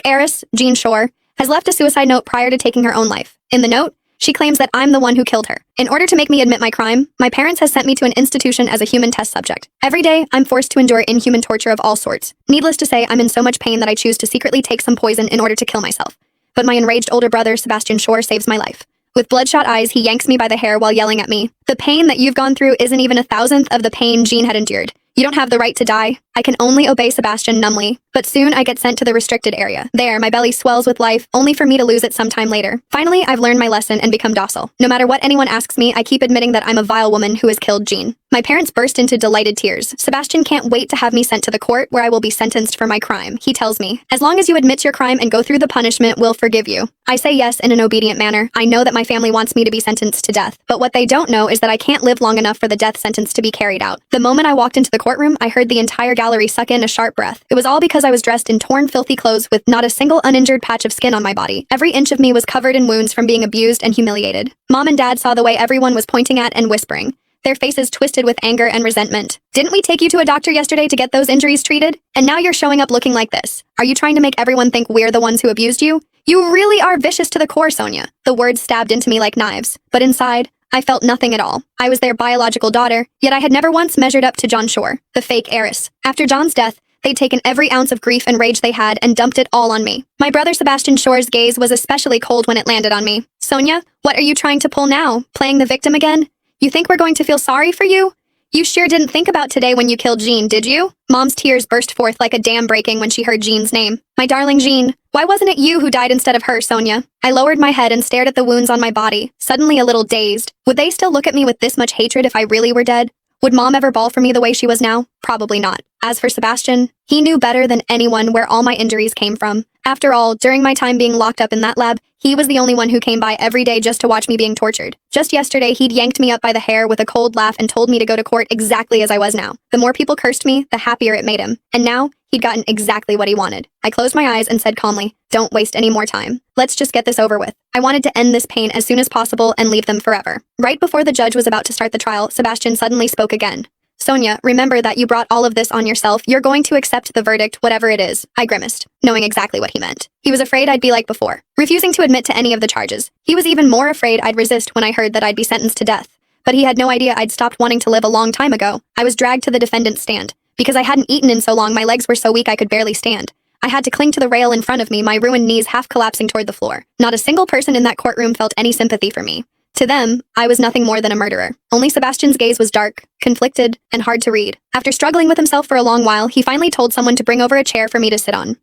heiress, Jean Shore, has left a suicide note prior to taking her own life. In the note, she claims that I'm the one who killed her. In order to make me admit my crime, my parents has sent me to an institution as a human test subject. Every day, I'm forced to endure inhuman torture of all sorts. Needless to say, I'm in so much pain that I choose to secretly take some poison in order to kill myself. But my enraged older brother, Sebastian Shore, saves my life. With bloodshot eyes, he yanks me by the hair while yelling at me. The pain that you've gone through isn't even 1,000th of the pain Jean had endured. You don't have the right to die. I can only obey Sebastian numbly. But soon I get sent to the restricted area. There, my belly swells with life, only for me to lose it sometime later. Finally, I've learned my lesson and become docile. No matter what anyone asks me, I keep admitting that I'm a vile woman who has killed Jean. My parents burst into delighted tears. Sebastian can't wait to have me sent to the court where I will be sentenced for my crime. He tells me, as long as you admit your crime and go through the punishment, we'll forgive you. I say yes in an obedient manner. I know that my family wants me to be sentenced to death, but what they don't know is that I can't live long enough for the death sentence to be carried out. The moment I walked into the courtroom, I heard the entire gallery suck in a sharp breath. It was all because I was dressed in torn, filthy clothes with not a single uninjured patch of skin on my body. Every inch of me was covered in wounds from being abused and humiliated. Mom and Dad saw the way everyone was pointing at and whispering, their faces twisted with anger and resentment. Didn't we take you to a doctor yesterday to get those injuries treated? And now you're showing up looking like this. Are you trying to make everyone think we're the ones who abused you? You really are vicious to the core, Sonia. The words stabbed into me like knives. But inside, I felt nothing at all. I was their biological daughter, yet I had never once measured up to John Shore, the fake heiress. After John's death, they'd taken every ounce of grief and rage they had and dumped it all on me. My brother Sebastian Shore's gaze was especially cold when it landed on me. Sonia, what are you trying to pull now? Playing the victim again? You think we're going to feel sorry for you? You sure didn't think about today when you killed Jean, did you? Mom's tears burst forth like a dam breaking when she heard Jean's name. My darling Jean, why wasn't it you who died instead of her, Sonia? I lowered my head and stared at the wounds on my body, suddenly a little dazed. Would they still look at me with this much hatred if I really were dead? Would Mom ever bawl for me the way she was now? Probably not. As for Sebastian, he knew better than anyone where all my injuries came from. After all, during my time being locked up in that lab, he was the only one who came by every day just to watch me being tortured. Just yesterday, he'd yanked me up by the hair with a cold laugh and told me to go to court exactly as I was now. The more people cursed me, the happier it made him. And now, he'd gotten exactly what he wanted. I closed my eyes and said calmly, don't waste any more time. Let's just get this over with. I wanted to end this pain as soon as possible and leave them forever. Right before the judge was about to start the trial, Sebastian suddenly spoke again. Sonia, remember that you brought all of this on yourself. You're going to accept the verdict, whatever it is. I grimaced, knowing exactly what he meant. He was afraid I'd be like before, refusing to admit to any of the charges. He was even more afraid I'd resist when I heard that I'd be sentenced to death. But he had no idea I'd stopped wanting to live a long time ago. I was dragged to the defendant's stand. Because I hadn't eaten in so long, my legs were so weak I could barely stand. I had to cling to the rail in front of me, my ruined knees half collapsing toward the floor. Not a single person in that courtroom felt any sympathy for me. To them, I was nothing more than a murderer. Only Sebastian's gaze was dark, conflicted, and hard to read. After struggling with himself for a long while, he finally told someone to bring over a chair for me to sit on.